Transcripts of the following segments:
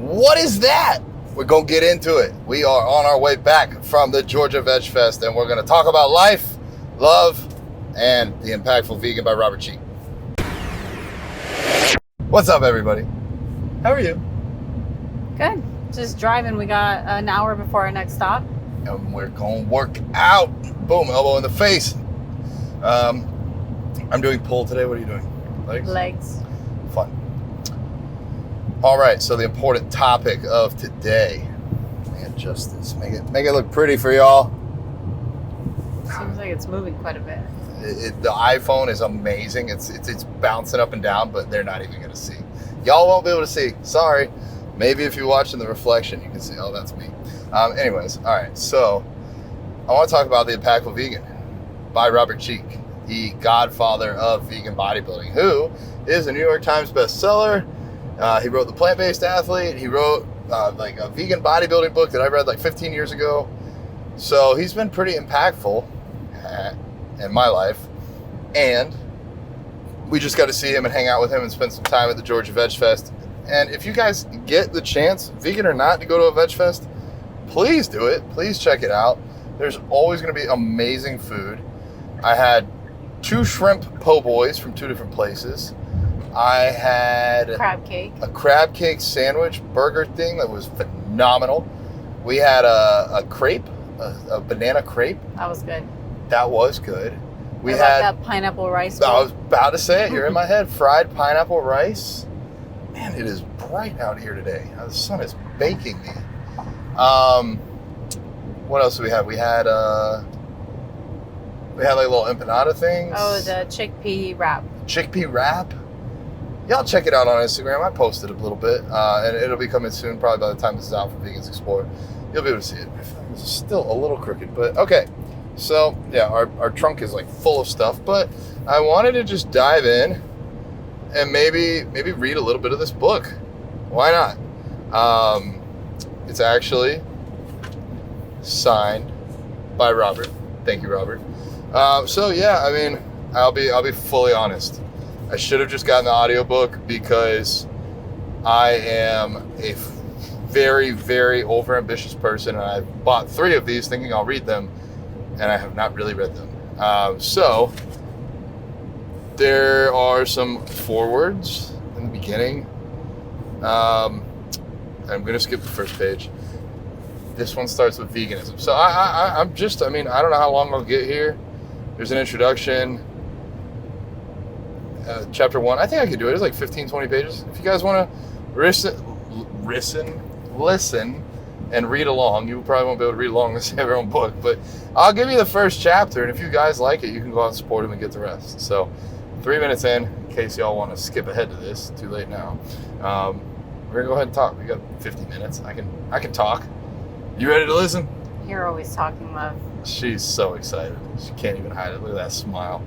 What is that? We're going to get into it. We are on our way back from the Georgia VegFest, and we're going to talk about life, love, and The Impactful Vegan by Robert Cheeke. What's up, everybody? How are you? Good. Just driving. We got an hour before our next stop. And we're going to work out. Boom, elbow in the face. I'm doing pull today. What are you doing? Legs. Fun. All right, so the important topic of today. Adjust this. Make it look pretty for y'all. Seems like it's moving quite a bit. The iPhone is amazing. It's bouncing up and down, but they're not even going to see. Y'all won't be able to see. Sorry. Maybe if you're watching the reflection, you can see, oh, that's me. Anyways, all right. So I want to talk about The Impactful Vegan by Robert Cheeke, the godfather of vegan bodybuilding, who is a New York Times bestseller. He wrote The Plant-Based Athlete. He wrote like a vegan bodybuilding book that I read like 15 years ago. So he's been pretty impactful in my life. And we just got to see him and hang out with him and spend some time at the Georgia VegFest. And if you guys get the chance, vegan or not, to go to a VegFest, please do it. Please check it out. There's always going to be amazing food. I had 2 shrimp po' boys from 2 different places. I had a crab cake sandwich burger thing that was phenomenal. We had a crepe, a banana crepe. That was good. That was good. We had that pineapple rice bowl. I was about to say it. You're in my head. Fried pineapple rice. Man, it is bright out here today. The sun is baking me. What else do we have? We had like little empanada things. Oh, the chickpea wrap. Chickpea wrap. Y'all check it out on Instagram. I posted a little bit, and it'll be coming soon, probably by the time this is out for Vegans Explore. You'll be able to see it. It's still a little crooked, but okay. So, yeah, our trunk is like full of stuff, but I wanted to just dive in and maybe read a little bit of this book. Why not? It's actually signed by Robert. Thank you, Robert. So, yeah, I mean, I'll be fully honest. I should have just gotten the audiobook because I am a very, very overambitious person, and I bought 3 of these thinking I'll read them, and I have not really read them. So there are some forewords in the beginning. I'm going to skip the first page. This one starts with veganism. So I don't know how long I'll get here. There's an introduction. Chapter 1, I think I could do it. It's like 15, 20 pages. If you guys want to listen and read along, you probably won't be able to read along unless you have your own book, but I'll give you the first chapter, and if you guys like it, you can go out and support him and get the rest. So 3 minutes in case y'all want to skip ahead to this. Too late now. We're gonna go ahead and talk. We got 50 minutes. I can talk. You ready to listen? You're always talking, love. She's so excited. She can't even hide it. Look at that smile.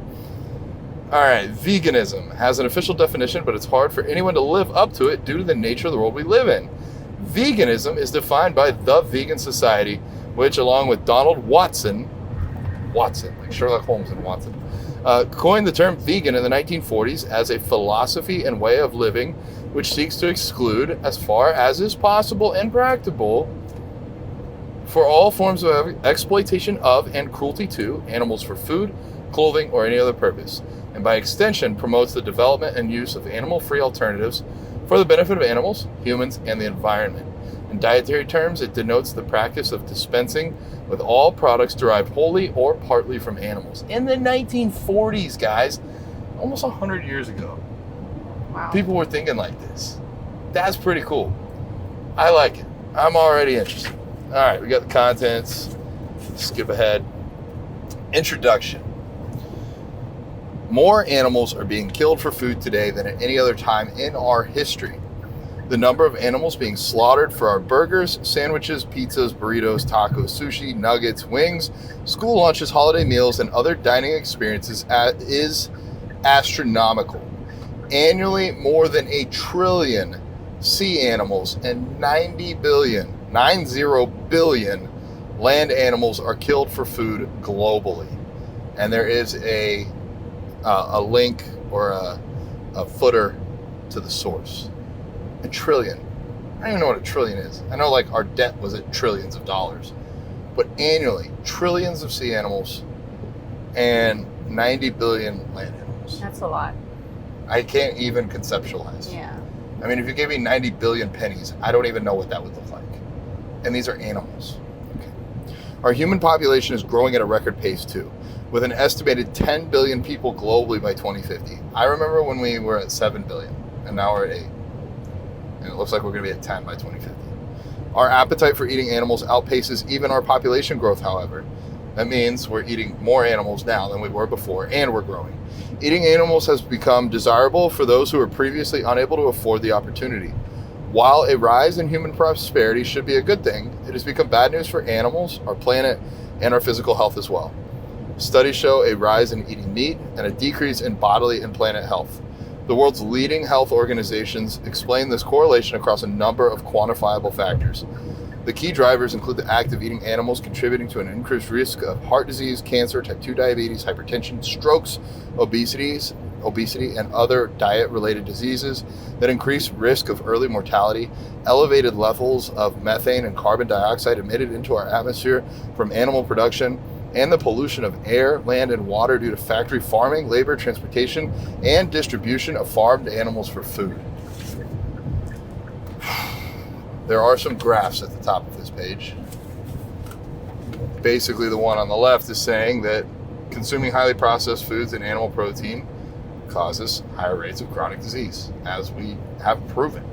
All right, veganism has an official definition, but it's hard for anyone to live up to it due to the nature of the world we live in. Veganism is defined by the Vegan Society, which, along with Donald Watson, like Sherlock Holmes and Watson, coined the term vegan in the 1940s as a philosophy and way of living which seeks to exclude, as far as is possible and practicable, for all forms of exploitation of and cruelty to animals for food, clothing, or any other purpose, and by extension promotes the development and use of animal-free alternatives for the benefit of animals, humans, and the environment. In dietary terms, it denotes the practice of dispensing with all products derived wholly or partly from animals. In the 1940s, guys, almost 100 years ago, wow, people were thinking like this. That's pretty cool. I like it. I'm already interested. All right, we got the contents. Skip ahead. Introduction. More animals are being killed for food today than at any other time in our history. The number of animals being slaughtered for our burgers, sandwiches, pizzas, burritos, tacos, sushi, nuggets, wings, school lunches, holiday meals, and other dining experiences is astronomical. Annually, more than 1 trillion sea animals and 90 billion land animals are killed for food globally. And there is a link or a footer to the source. 1 trillion. I don't even know what a trillion is. I know like our debt was at trillions of dollars. But annually, trillions of sea animals and 90 billion land animals. That's a lot. I can't even conceptualize. Yeah. I mean, if you gave me 90 billion pennies, I don't even know what that would look like. And these are animals. Okay. Our human population is growing at a record pace too, with an estimated 10 billion people globally by 2050. I remember when we were at 7 billion, and now we're at 8. And it looks like we're going to be at 10 by 2050. Our appetite for eating animals outpaces even our population growth, however. That means we're eating more animals now than we were before, and we're growing. Eating animals has become desirable for those who were previously unable to afford the opportunity. While a rise in human prosperity should be a good thing, it has become bad news for animals, our planet, and our physical health as well. Studies show a rise in eating meat and a decrease in bodily and planet health. The world's leading health organizations explain this correlation across a number of quantifiable factors. The key drivers include the act of eating animals contributing to an increased risk of heart disease, cancer, type 2 diabetes, hypertension, strokes, obesity, and other diet-related diseases that increase risk of early mortality, elevated levels of methane and carbon dioxide emitted into our atmosphere from animal production, and the pollution of air, land, and water due to factory farming, labor, transportation, and distribution of farmed animals for food. There are some graphs at the top of this page. Basically, the one on the left is saying that consuming highly processed foods and animal protein causes higher rates of chronic disease, as we have proven.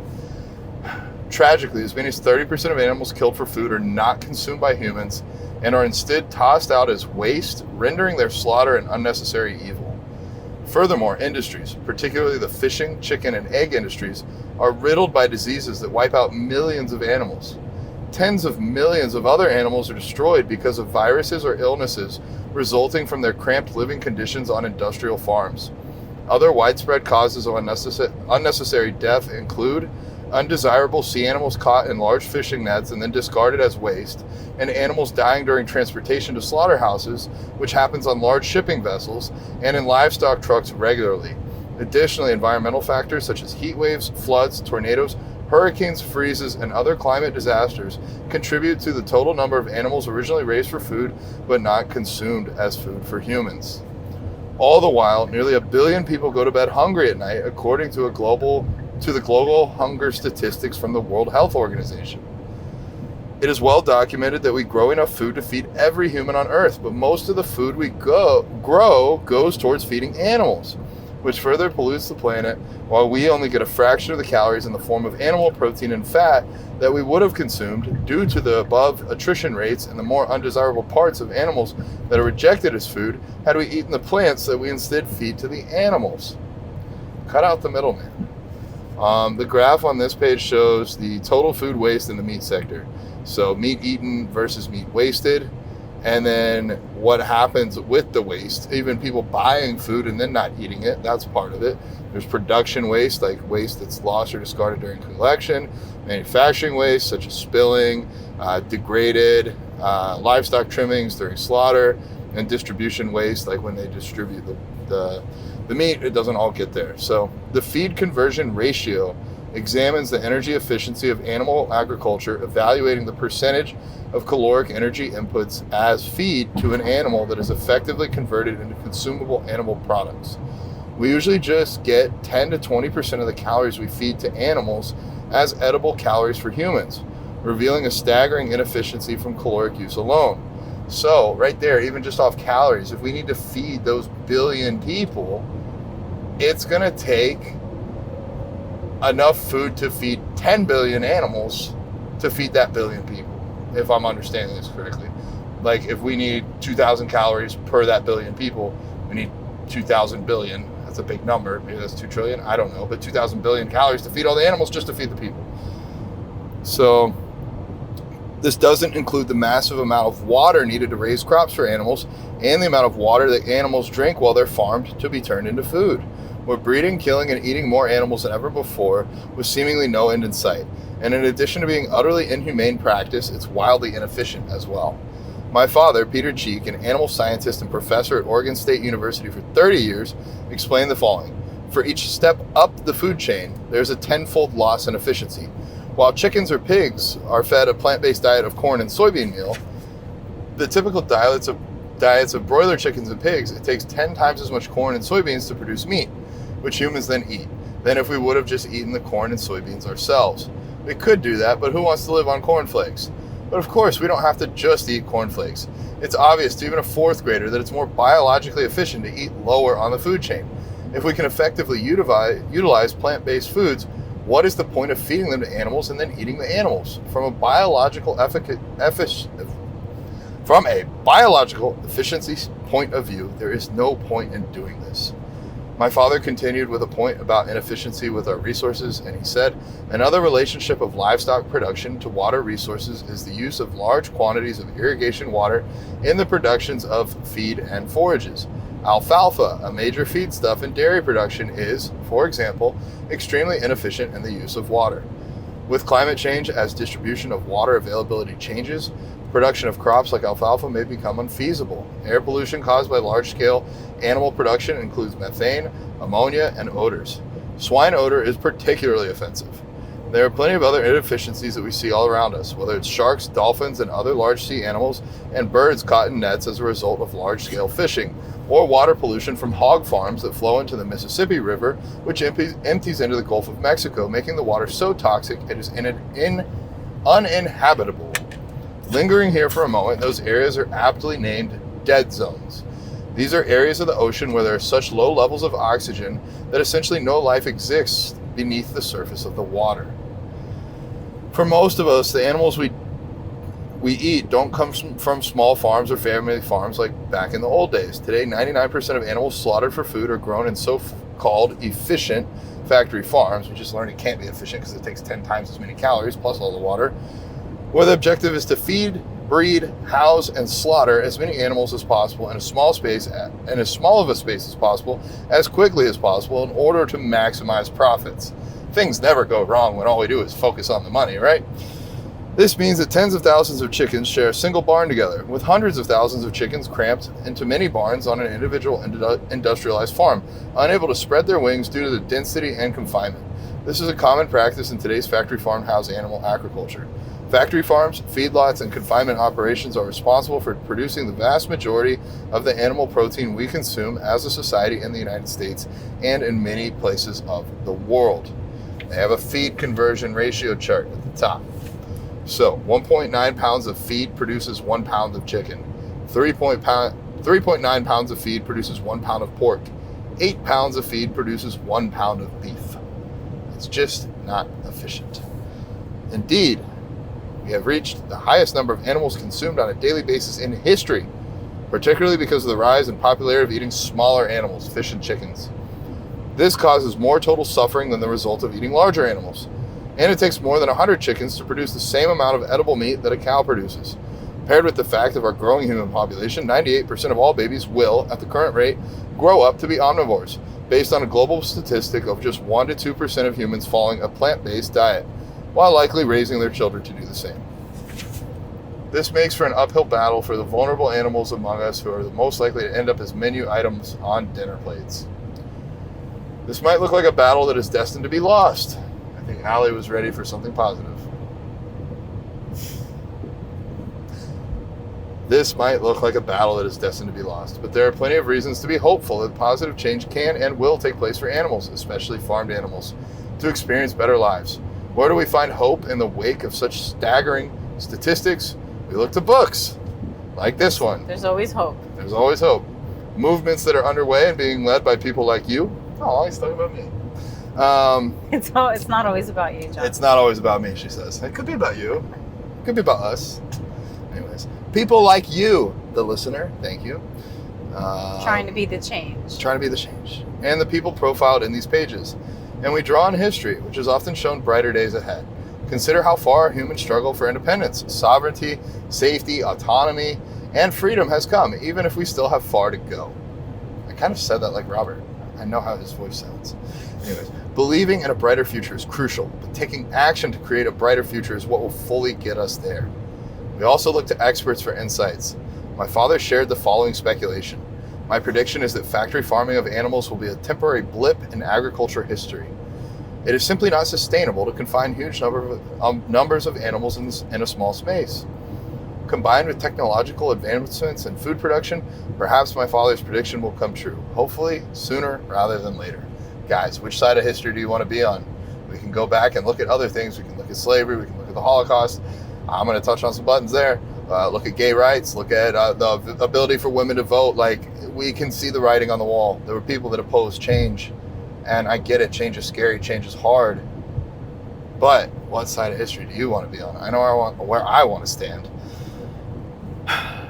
Tragically, as many as 30% of animals killed for food are not consumed by humans and are instead tossed out as waste, rendering their slaughter an unnecessary evil. Furthermore, industries, particularly the fishing, chicken, and egg industries, are riddled by diseases that wipe out millions of animals. Tens of millions of other animals are destroyed because of viruses or illnesses resulting from their cramped living conditions on industrial farms. Other widespread causes of unnecessary death include undesirable sea animals caught in large fishing nets and then discarded as waste, and animals dying during transportation to slaughterhouses, which happens on large shipping vessels and in livestock trucks regularly. Additionally, environmental factors such as heat waves, floods, tornadoes, hurricanes, freezes, and other climate disasters contribute to the total number of animals originally raised for food but not consumed as food for humans. All the while, nearly 1 billion people go to bed hungry at night, according to the global hunger statistics from the World Health Organization. It is well documented that we grow enough food to feed every human on Earth, but most of the food we grow goes towards feeding animals, which further pollutes the planet, while we only get a fraction of the calories in the form of animal protein and fat that we would have consumed due to the above attrition rates and the more undesirable parts of animals that are rejected as food had we eaten the plants that we instead feed to the animals. Cut out the middleman. The graph on this page shows the total food waste in the meat sector. So meat eaten versus meat wasted, and then what happens with the waste, even people buying food and then not eating it, that's part of it. There's production waste, like waste that's lost or discarded during collection, manufacturing waste, such as spilling, degraded livestock trimmings during slaughter, and distribution waste, like when they distribute the meat, it doesn't all get there. So the feed conversion ratio examines the energy efficiency of animal agriculture, evaluating the percentage of caloric energy inputs as feed to an animal that is effectively converted into consumable animal products. We usually just get 10 to 20% of the calories we feed to animals as edible calories for humans, revealing a staggering inefficiency from caloric use alone. So right there, even just off calories, if we need to feed those billion people, it's going to take enough food to feed 10 billion animals to feed that billion people, if I'm understanding this correctly. Like if we need 2,000 calories per that billion people, we need 2,000 billion. That's a big number. Maybe that's 2 trillion. I don't know. But 2,000 billion calories to feed all the animals just to feed the people. So this doesn't include the massive amount of water needed to raise crops for animals and the amount of water that animals drink while they're farmed to be turned into food. We're breeding, killing, and eating more animals than ever before with seemingly no end in sight. And in addition to being utterly inhumane practice, it's wildly inefficient as well. My father, Peter Cheeke, an animal scientist and professor at Oregon State University for 30 years, explained the following. for each step up the food chain, there's a tenfold loss in efficiency. While chickens or pigs are fed a plant-based diet of corn and soybean meal, the typical diets of broiler chickens and pigs, it takes 10 times as much corn and soybeans to produce meat, which humans then eat, than if we would have just eaten the corn and soybeans ourselves. We could do that, but who wants to live on cornflakes? But of course, we don't have to just eat cornflakes. It's obvious to even a fourth grader that it's more biologically efficient to eat lower on the food chain. If we can effectively utilize plant-based foods, what is the point of feeding them to animals and then eating the animals? From a biological efficiency point of view, there is no point in doing this. My father continued with a point about inefficiency with our resources, and he said, another relationship of livestock production to water resources is the use of large quantities of irrigation water in the productions of feed and forages. Alfalfa, a major feedstuff in dairy production, is, for example, extremely inefficient in the use of water. With climate change, as distribution of water availability changes, production of crops like alfalfa may become unfeasible. Air pollution caused by large-scale animal production includes methane, ammonia, and odors. Swine odor is particularly offensive. There are plenty of other inefficiencies that we see all around us, whether it's sharks, dolphins, and other large sea animals, and birds caught in nets as a result of large-scale fishing, or water pollution from hog farms that flow into the Mississippi River, which empties into the Gulf of Mexico, making the water so toxic it is uninhabitable. Lingering here for a moment, those areas are aptly named dead zones. These are areas of the ocean where there are such low levels of oxygen that essentially no life exists beneath the surface of the water. For most of us, the animals we eat don't come from small farms or family farms like back in the old days. Today, 99% of animals slaughtered for food are grown in so-called efficient factory farms. We just learned it can't be efficient because it takes 10 times as many calories plus all the water, where the objective is to feed, breed, house, and slaughter as many animals as possible in a small space and as small of a space as possible, as quickly as possible, in order to maximize profits. Things never go wrong when all we do is focus on the money, right? This means that tens of thousands of chickens share a single barn together, with hundreds of thousands of chickens cramped into many barns on an individual industrialized farm, unable to spread their wings due to the density and confinement. This is a common practice in today's factory farm house animal agriculture. Factory farms, feedlots, and confinement operations are responsible for producing the vast majority of the animal protein we consume as a society in the United States and in many places of the world. They have a feed conversion ratio chart at the top. So 1.9 pounds of feed produces 1 pound of chicken. 3.9 pounds of feed produces 1 pound of pork. 8 pounds of feed produces 1 pound of beef. It's just not efficient. Indeed, we have reached the highest number of animals consumed on a daily basis in history, particularly because of the rise in popularity of eating smaller animals, fish and chickens. This causes more total suffering than the result of eating larger animals. And it takes more than 100 chickens to produce the same amount of edible meat that a cow produces. Paired with the fact of our growing human population, 98% of all babies will, at the current rate, grow up to be omnivores, based on a global statistic of just 1% to 2% of humans following a plant-based diet, while likely raising their children to do the same. This makes for an uphill battle for the vulnerable animals among us who are the most likely to end up as menu items on dinner plates. This might look like a battle that is destined to be lost. I think Allie was ready for something positive. This might look like a battle that is destined to be lost, but there are plenty of reasons to be hopeful that positive change can and will take place for animals, especially farmed animals, to experience better lives. Where do we find hope in the wake of such staggering statistics? We look to books, like this one. There's always hope. There's always hope. Movements that are underway and being led by people like you. Oh, he's talking about me. It's not always about you, John. It's not always about me, she says. It could be about you. It could be about us. Anyways, people like you, the listener, thank you. Trying to be the change. Trying to be the change. And the people profiled in these pages. And we draw on history, which has often shown brighter days ahead. Consider how far human struggle for independence, sovereignty, safety, autonomy, and freedom has come, even if we still have far to go. I kind of said that like Robert. I know how his voice sounds. Anyways, believing in a brighter future is crucial, but taking action to create a brighter future is what will fully get us there. We also look to experts for insights. My father shared the following speculation. My prediction is that factory farming of animals will be a temporary blip in agriculture history. It is simply not sustainable to confine huge numbers of animals in a small space. Combined with technological advancements in food production, perhaps my father's prediction will come true. Hopefully, sooner rather than later. Guys, which side of history do you want to be on? We can go back and look at other things. We can look at slavery. We can look at the Holocaust. I'm going to touch on some buttons there. Look at gay rights. Look at the ability for women to vote. Like, we can see the writing on the wall. There were people that opposed change. And I get it. Change is scary. Change is hard. But what side of history do you want to be on? I know where I want to stand.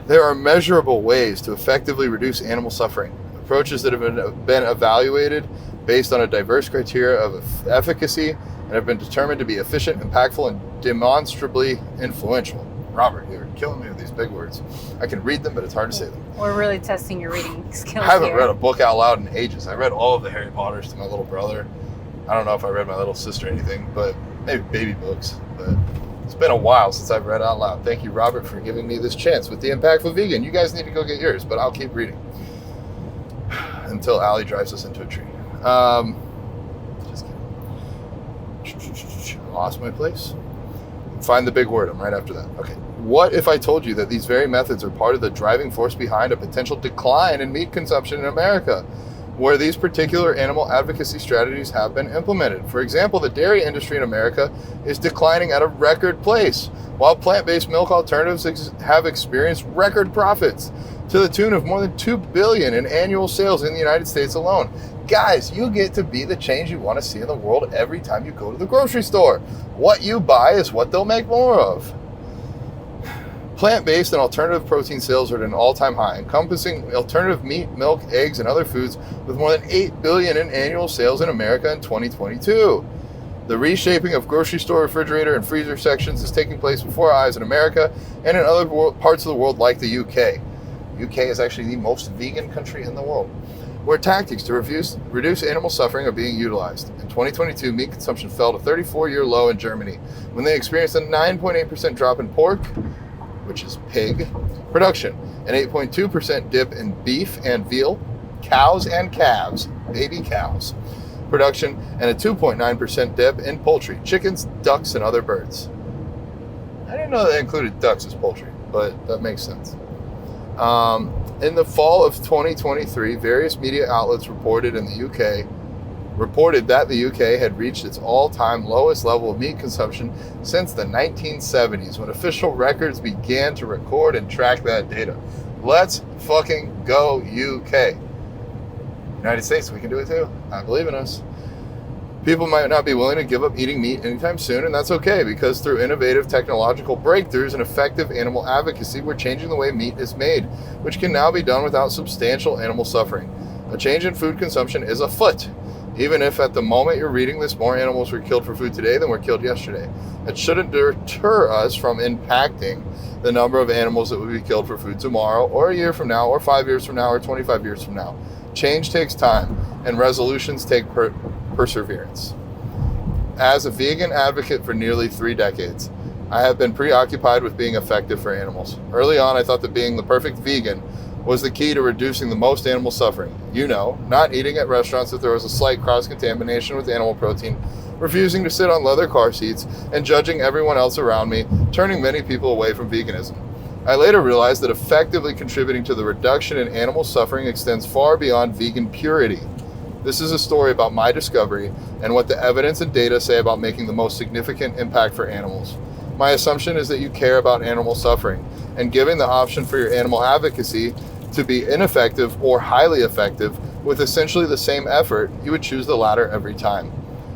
There are measurable ways to effectively reduce animal suffering. Approaches that have been evaluated based on a diverse criteria of efficacy and have been determined to be efficient, impactful, and demonstrably influential. Robert, you're killing me with these big words. I can read them, but it's hard to say them. We're really testing your reading skills. I haven't read a book out loud in ages. I read all of the Harry Potters to my little brother. I don't know if I read my little sister or anything, but maybe baby books. But it's been a while since I've read out loud. Thank you, Robert, for giving me this chance with The Impactful Vegan. You guys need to go get yours, but I'll keep reading until Allie drives us into a tree. Just kidding. Lost my place. Find the big word. I'm right after that. Okay. What if I told you that these very methods are part of the driving force behind a potential decline in meat consumption in America, where these particular animal advocacy strategies have been implemented? For example, the dairy industry in America is declining at a record pace, while plant-based milk alternatives have experienced record profits to the tune of more than $2 billion in annual sales in the United States alone. Guys, you get to be the change you want to see in the world every time you go to the grocery store. What you buy is what they'll make more of. Plant-based and alternative protein sales are at an all-time high, encompassing alternative meat, milk, eggs, and other foods, with more than $8 billion in annual sales in America in 2022. The reshaping of grocery store refrigerator and freezer sections is taking place before our eyes in America and in other parts of the world like the UK. UK is actually the most vegan country in the world, where tactics to reduce animal suffering are being utilized. In 2022, meat consumption fell to a 34-year low in Germany, when they experienced a 9.8% drop in pork, which is pig, production, an 8.2% dip in beef and veal, cows and calves, baby cows, production, and a 2.9% dip in poultry, chickens, ducks, and other birds. I didn't know that included ducks as poultry, but that makes sense. In the fall of 2023, various media outlets reported that the UK had reached its all-time lowest level of meat consumption since the 1970s, when official records began to record and track that data. Let's fucking go, UK. United States, we can do it too. I believe in us. People might not be willing to give up eating meat anytime soon, and that's okay, because through innovative technological breakthroughs and effective animal advocacy, we're changing the way meat is made, which can now be done without substantial animal suffering. A change in food consumption is afoot, even if at the moment you're reading this, more animals were killed for food today than were killed yesterday. It shouldn't deter us from impacting the number of animals that will be killed for food tomorrow, or a year from now, or 5 years from now, or 25 years from now. Change takes time, and resolutions take perseverance. As a vegan advocate for nearly 3 decades, I have been preoccupied with being effective for animals. Early on, I thought that being the perfect vegan was the key to reducing the most animal suffering. You know, not eating at restaurants if there was a slight cross-contamination with animal protein, refusing to sit on leather car seats, and judging everyone else around me, turning many people away from veganism. I later realized that effectively contributing to the reduction in animal suffering extends far beyond vegan purity. This is a story about my discovery and what the evidence and data say about making the most significant impact for animals. My assumption is that you care about animal suffering, and given the option for your animal advocacy to be ineffective or highly effective with essentially the same effort, you would choose the latter every time.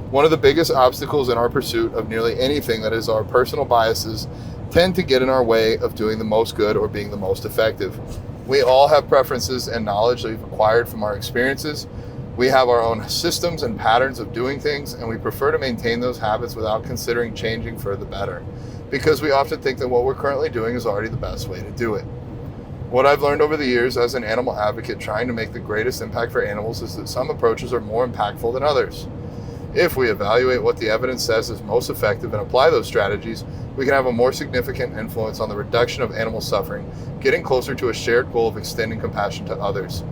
One of the biggest obstacles in our pursuit of nearly anything that is our personal biases tend to get in our way of doing the most good or being the most effective. We all have preferences and knowledge that we've acquired from our experiences. We have our own systems and patterns of doing things, and we prefer to maintain those habits without considering changing for the better, because we often think that what we're currently doing is already the best way to do it. What I've learned over the years as an animal advocate trying to make the greatest impact for animals is that some approaches are more impactful than others. If we evaluate what the evidence says is most effective and apply those strategies, we can have a more significant influence on the reduction of animal suffering, getting closer to a shared goal of extending compassion to others.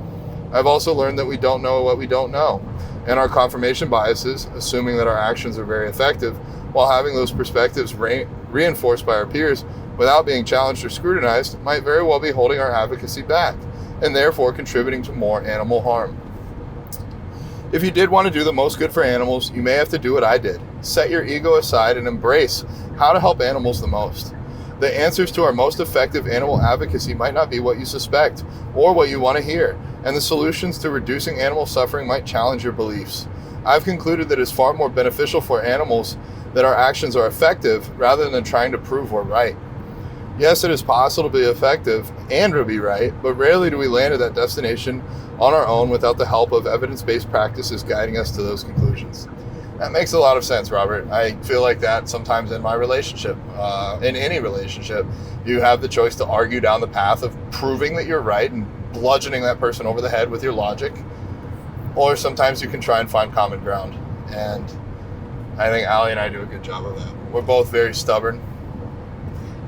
I've also learned that we don't know what we don't know, and our confirmation biases, assuming that our actions are very effective, while having those perspectives reinforced by our peers without being challenged or scrutinized, might very well be holding our advocacy back, and therefore contributing to more animal harm. If you did want to do the most good for animals, you may have to do what I did. Set your ego aside and embrace how to help animals the most. The answers to our most effective animal advocacy might not be what you suspect or what you want to hear, and the solutions to reducing animal suffering might challenge your beliefs. I've concluded that it's far more beneficial for animals that our actions are effective rather than trying to prove we're right. Yes, it is possible to be effective and to be right, but rarely do we land at that destination on our own without the help of evidence-based practices guiding us to those conclusions. That makes a lot of sense, Robert. I feel like that sometimes in my relationship, in any relationship, you have the choice to argue down the path of proving that you're right and bludgeoning that person over the head with your logic, or sometimes you can try and find common ground. And I think Allie and I do a good job of that. We're both very stubborn.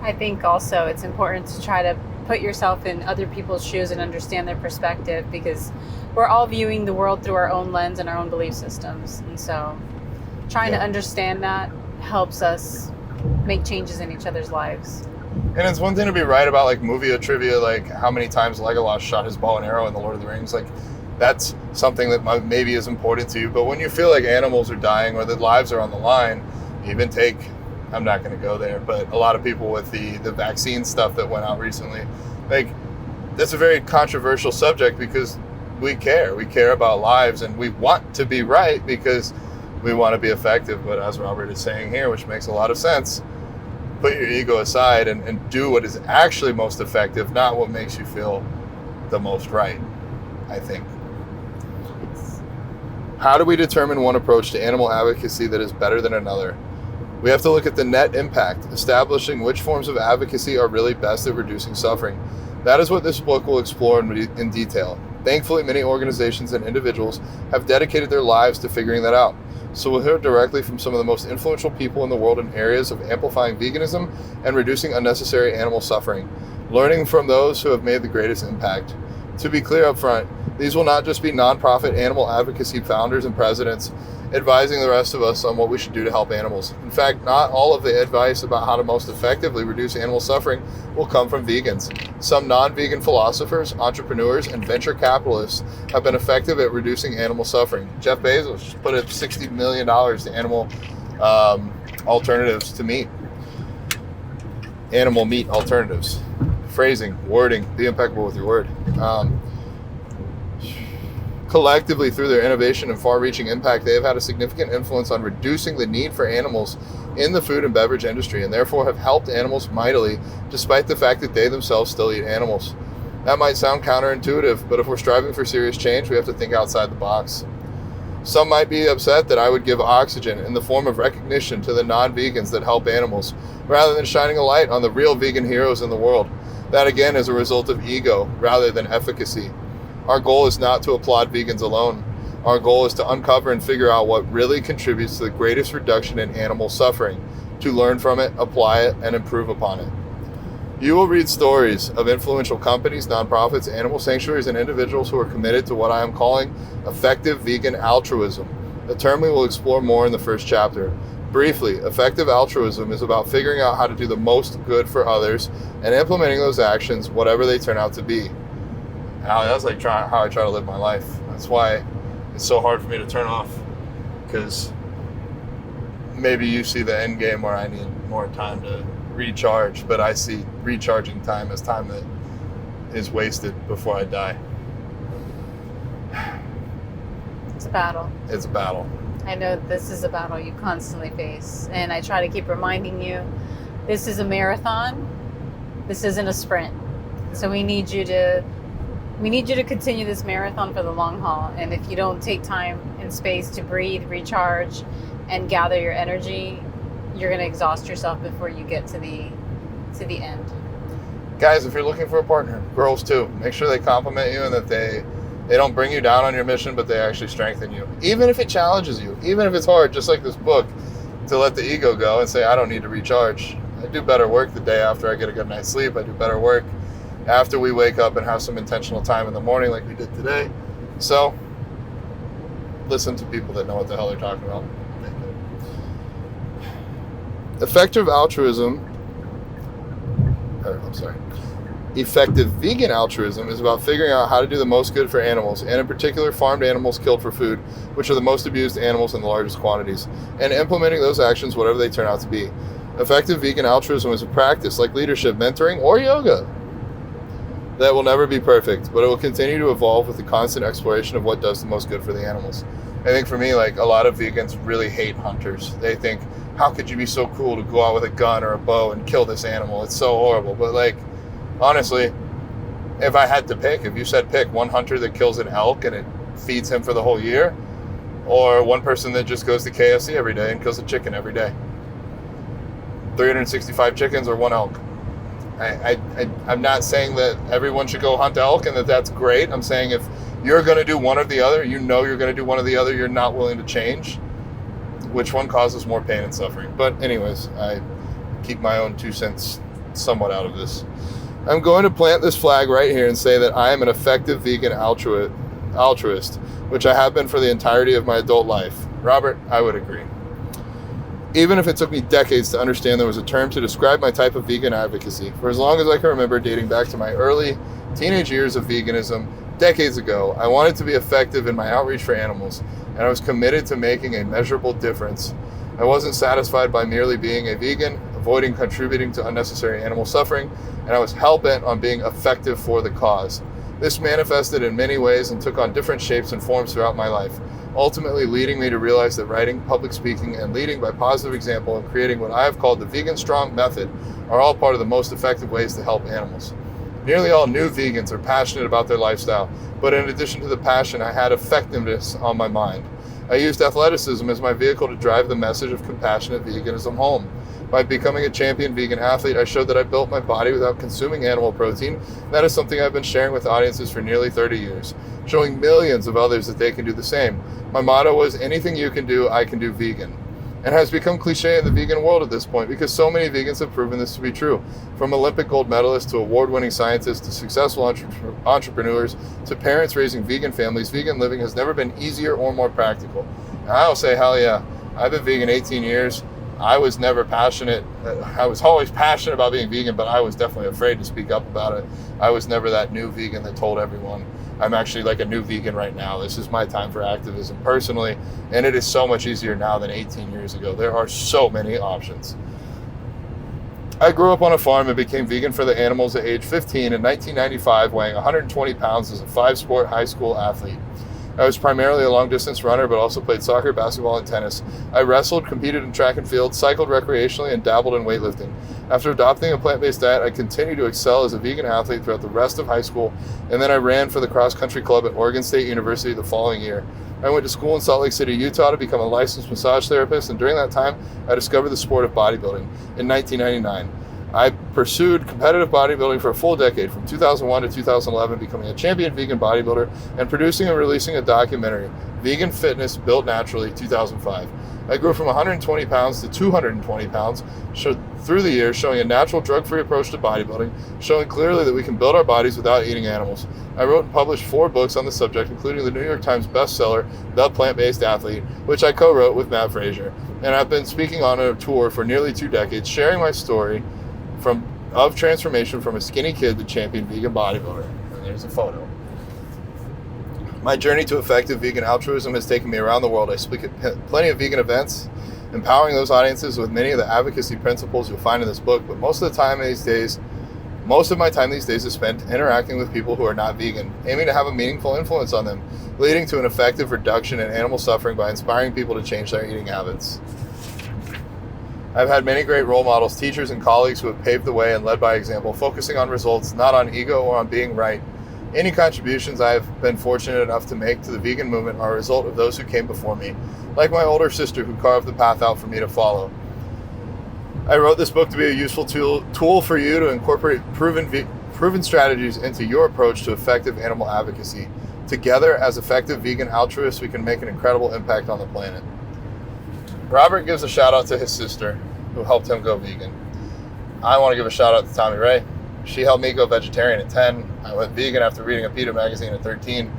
I think also it's important to try to put yourself in other people's shoes and understand their perspective, because we're all viewing the world through our own lens and our own belief systems. And so trying to understand that helps us make changes in each other's lives. And it's one thing to be right about like movie trivia, like how many times Legolas shot his bow and arrow in The Lord of the Rings. Like that's something that maybe is important to you. But when you feel like animals are dying or that lives are on the line, even take, I'm not going to go there, but a lot of people with the vaccine stuff that went out recently, like that's a very controversial subject because we care about lives, and we want to be right because we want to be effective. But as Robert is saying here, which makes a lot of sense, put your ego aside and do what is actually most effective, not what makes you feel the most right, I think. How do we determine one approach to animal advocacy that is better than another? We have to look at the net impact, establishing which forms of advocacy are really best at reducing suffering. That is what this book will explore in detail. Thankfully, many organizations and individuals have dedicated their lives to figuring that out. So we'll hear directly from some of the most influential people in the world in areas of amplifying veganism and reducing unnecessary animal suffering, learning from those who have made the greatest impact. To be clear up front, these will not just be nonprofit animal advocacy founders and presidents advising the rest of us on what we should do to help animals. In fact, not all of the advice about how to most effectively reduce animal suffering will come from vegans. Some non-vegan philosophers, entrepreneurs, and venture capitalists have been effective at reducing animal suffering. Jeff Bezos put up $60 million to animal alternatives to meat. Animal meat alternatives. Phrasing, wording, be impeccable with your word. Collectively, through their innovation and far-reaching impact, they have had a significant influence on reducing the need for animals in the food and beverage industry, and therefore have helped animals mightily, despite the fact that they themselves still eat animals. That might sound counterintuitive, but if we're striving for serious change, we have to think outside the box. Some might be upset that I would give oxygen in the form of recognition to the non-vegans that help animals, rather than shining a light on the real vegan heroes in the world. That again is a result of ego rather than efficacy. Our goal is not to applaud vegans alone. Our goal is to uncover and figure out what really contributes to the greatest reduction in animal suffering, to learn from it, apply it, and improve upon it. You will read stories of influential companies, nonprofits, animal sanctuaries, and individuals who are committed to what I am calling effective vegan altruism, a term we will explore more in the first chapter. Briefly, effective altruism is about figuring out how to do the most good for others and implementing those actions, whatever they turn out to be. That's like how I try to live my life. That's why it's so hard for me to turn off, because maybe you see the end game where I need more time to recharge, but I see recharging time as time that is wasted before I die. It's a battle. It's a battle. I know this is a battle you constantly face, and I try to keep reminding you, this is a marathon. This isn't a sprint. So we need you to continue this marathon for the long haul. And if you don't take time and space to breathe, recharge, and gather your energy, you're going to exhaust yourself before you get to the end. Guys, if you're looking for a partner, girls too, make sure they compliment you and that they don't bring you down on your mission, but they actually strengthen you. Even if it challenges you, even if it's hard, just like this book, to let the ego go and say, I don't need to recharge. I do better work the day after I get a good night's sleep. I do better work after we wake up and have some intentional time in the morning like we did today. So, listen to people that know what the hell they're talking about. Effective vegan altruism is about figuring out how to do the most good for animals, and in particular farmed animals killed for food, which are the most abused animals in the largest quantities, and implementing those actions whatever they turn out to be. Effective vegan altruism is a practice like leadership, mentoring, or yoga that will never be perfect, but it will continue to evolve with the constant exploration of what does the most good for the animals. I think for me, like, a lot of vegans really hate hunters. They think, how could you be so cool to go out with a gun or a bow and kill this animal? It's so horrible. But, like, honestly, if I had to pick, if you said pick one hunter that kills an elk and it feeds him for the whole year, or one person that just goes to KFC every day and kills a chicken every day, 365 chickens or one elk. I'm not saying that everyone should go hunt elk and that that's great. I'm saying if you're going to do one or the other, you know you're going to do one or the other, you're not willing to change, which one causes more pain and suffering? But anyways, I keep my own 2 cents somewhat out of this. I'm going to plant this flag right here and say that I am an effective vegan altruist, which I have been for the entirety of my adult life. Robert, I would agree. Even if it took me decades to understand there was a term to describe my type of vegan advocacy, for as long as I can remember, dating back to my early teenage years of veganism, decades ago, I wanted to be effective in my outreach for animals, and I was committed to making a measurable difference. I wasn't satisfied by merely being a vegan, avoiding contributing to unnecessary animal suffering, and I was hell-bent on being effective for the cause. This manifested in many ways and took on different shapes and forms throughout my life, ultimately leading me to realize that writing, public speaking, and leading by positive example and creating what I have called the Vegan Strong Method are all part of the most effective ways to help animals. Nearly all new vegans are passionate about their lifestyle, but in addition to the passion, I had effectiveness on my mind. I used athleticism as my vehicle to drive the message of compassionate veganism home. By becoming a champion vegan athlete, I showed that I built my body without consuming animal protein. That is something I've been sharing with audiences for nearly 30 years, showing millions of others that they can do the same. My motto was, anything you can do, I can do vegan. And has become cliche in the vegan world at this point because so many vegans have proven this to be true. From Olympic gold medalists to award-winning scientists to successful entrepreneurs to parents raising vegan families, vegan living has never been easier or more practical. And I'll say, hell yeah, I've been vegan 18 years. I was never passionate. I was always passionate about being vegan, but I was definitely afraid to speak up about it. I was never that new vegan that told everyone. I'm actually like a new vegan right now. This is my time for activism personally, and it is so much easier now than 18 years ago. There are so many options. I grew up on a farm and became vegan for the animals at age 15 in 1995, weighing 120 pounds as a 5-sport high school athlete. I was primarily a long-distance runner, but also played soccer, basketball, and tennis. I wrestled, competed in track and field, cycled recreationally, and dabbled in weightlifting. After adopting a plant-based diet, I continued to excel as a vegan athlete throughout the rest of high school, and then I ran for the cross-country club at Oregon State University the following year. I went to school in Salt Lake City, Utah to become a licensed massage therapist, and during that time, I discovered the sport of bodybuilding in 1999. I pursued competitive bodybuilding for a full decade, from 2001 to 2011, becoming a champion vegan bodybuilder and producing and releasing a documentary, Vegan Fitness Built Naturally, 2005. I grew from 120 pounds to 220 pounds through the years, showing a natural, drug-free approach to bodybuilding, showing clearly that we can build our bodies without eating animals. I wrote and published 4 books on the subject, including the New York Times bestseller, The Plant-Based Athlete, which I co-wrote with Matt Frazier. And I've been speaking on a tour for nearly 2 decades, sharing my story of transformation from a skinny kid to champion vegan bodybuilder. And there's a photo. My journey to effective vegan altruism has taken me around the world. I speak at plenty of vegan events, empowering those audiences with many of the advocacy principles you'll find in this book, but most of my time these days is spent interacting with people who are not vegan, aiming to have a meaningful influence on them, leading to an effective reduction in animal suffering by inspiring people to change their eating habits. I've had many great role models, teachers, and colleagues who have paved the way and led by example, focusing on results, not on ego or on being right. Any contributions I have been fortunate enough to make to the vegan movement are a result of those who came before me, like my older sister who carved the path out for me to follow. I wrote this book to be a useful tool for you to incorporate proven strategies into your approach to effective animal advocacy. Together, as effective vegan altruists, we can make an incredible impact on the planet. Robert gives a shout out to his sister who helped him go vegan. I want to give a shout out to Tommy Ray. She helped me go vegetarian at 10. I went vegan after reading a PETA magazine at 13.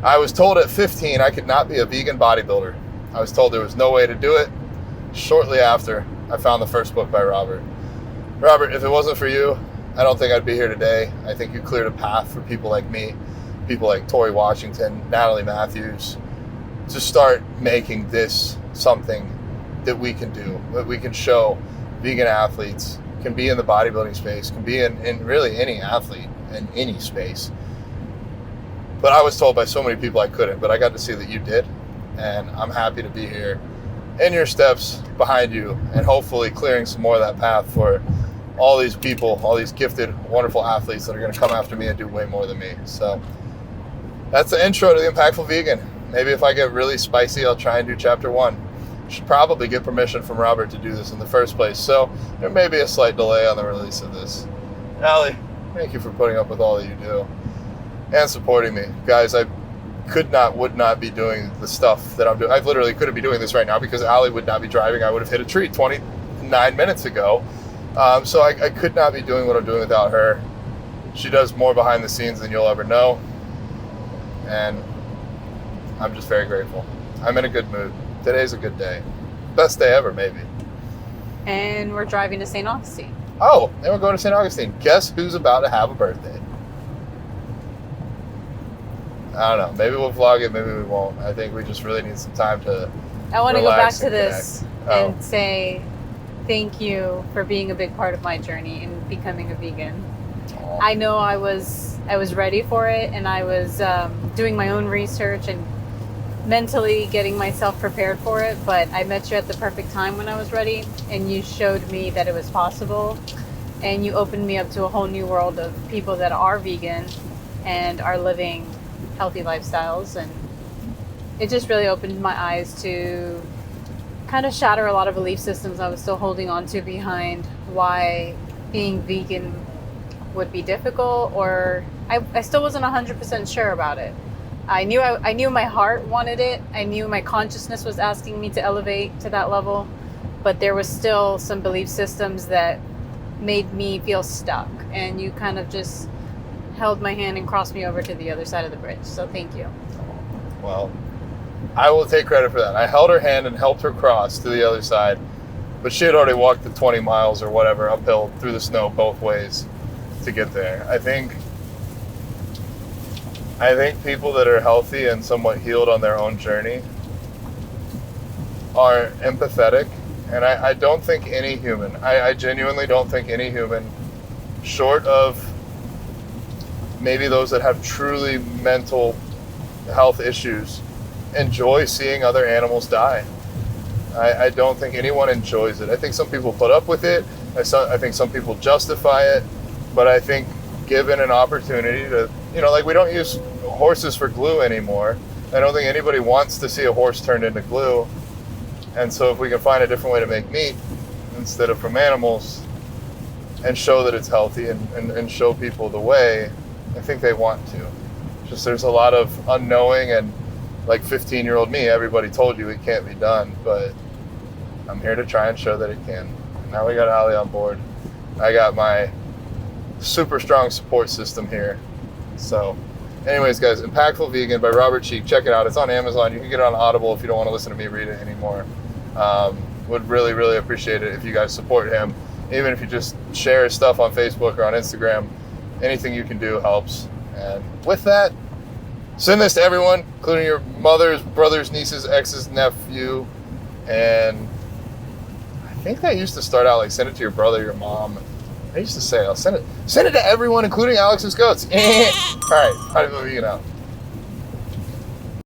I was told at 15 I could not be a vegan bodybuilder. I was told there was no way to do it. Shortly after, I found the first book by Robert. Robert, if it wasn't for you, I don't think I'd be here today. I think you cleared a path for people like me, people like Tori Washington, Natalie Matthews, to start making this something that we can do, that we can show vegan athletes, can be in the bodybuilding space, can be in really any athlete in any space. But I was told by so many people I couldn't, but I got to see that you did. And I'm happy to be here in your steps behind you and hopefully clearing some more of that path for all these people, all these gifted, wonderful athletes that are going to come after me and do way more than me. So that's the intro to the Impactful Vegan. Maybe if I get really spicy, I'll try and do chapter 1. Should probably get permission from Robert to do this in the first place. So there may be a slight delay on the release of this. Allie, thank you for putting up with all that you do and supporting me. Guys, I would not be doing the stuff that I'm doing. I literally couldn't be doing this right now because Allie would not be driving. I would have hit a tree 29 minutes ago. So I could not be doing what I'm doing without her. She does more behind the scenes than you'll ever know. And I'm just very grateful. I'm in a good mood. Today's a good day. Best day ever, maybe. And we're driving to St. Augustine. Oh, and we're going to St. Augustine. Guess who's about to have a birthday? I don't know. Maybe we'll vlog it, maybe we won't. I think we just really need some time to I want to go back to connect. this and say thank you for being a big part of my journey in becoming a vegan. Aw. I know I was ready for it, and I was doing my own research and mentally getting myself prepared for it, but I met you at the perfect time when I was ready, and you showed me that it was possible, and you opened me up to a whole new world of people that are vegan and are living healthy lifestyles, and it just really opened my eyes to kind of shatter a lot of belief systems I was still holding on to behind why being vegan would be difficult, or I still wasn't 100% sure about it. I knew my heart wanted it. I knew my consciousness was asking me to elevate to that level, but there was still some belief systems that made me feel stuck, and you kind of just held my hand and crossed me over to the other side of the bridge. So thank you. Well, I will take credit for that. I held her hand and helped her cross to the other side, but she had already walked the 20 miles or whatever uphill through the snow both ways to get there. I think people that are healthy and somewhat healed on their own journey are empathetic, and I don't think any human, I genuinely don't think any human, short of maybe those that have truly mental health issues, enjoy seeing other animals die. I don't think anyone enjoys it. I think some people put up with it. I think some people justify it. But I think given an opportunity to, like we don't use horses for glue anymore. I don't think anybody wants to see a horse turned into glue. And so if we can find a different way to make meat instead of from animals and show that it's healthy and show people the way, I think they want to. Just there's a lot of unknowing, and like 15-year-old me, everybody told you it can't be done, but I'm here to try and show that it can. Now we got Allie on board. I got my super strong support system here. So anyways, guys, Impactful Vegan by Robert Cheeke. Check it out. It's on Amazon. You can get it on Audible if you don't want to listen to me read it anymore. Would really, really appreciate it if you guys support him. Even if you just share his stuff on Facebook or on Instagram, anything you can do helps. And with that, send this to everyone, including your mothers, brothers, nieces, exes, nephew, and I think that used to start out like send it to your brother, your mom. I used to say I'll send it to everyone, including Alex's goats. All right, Bodybuilding Vegan out.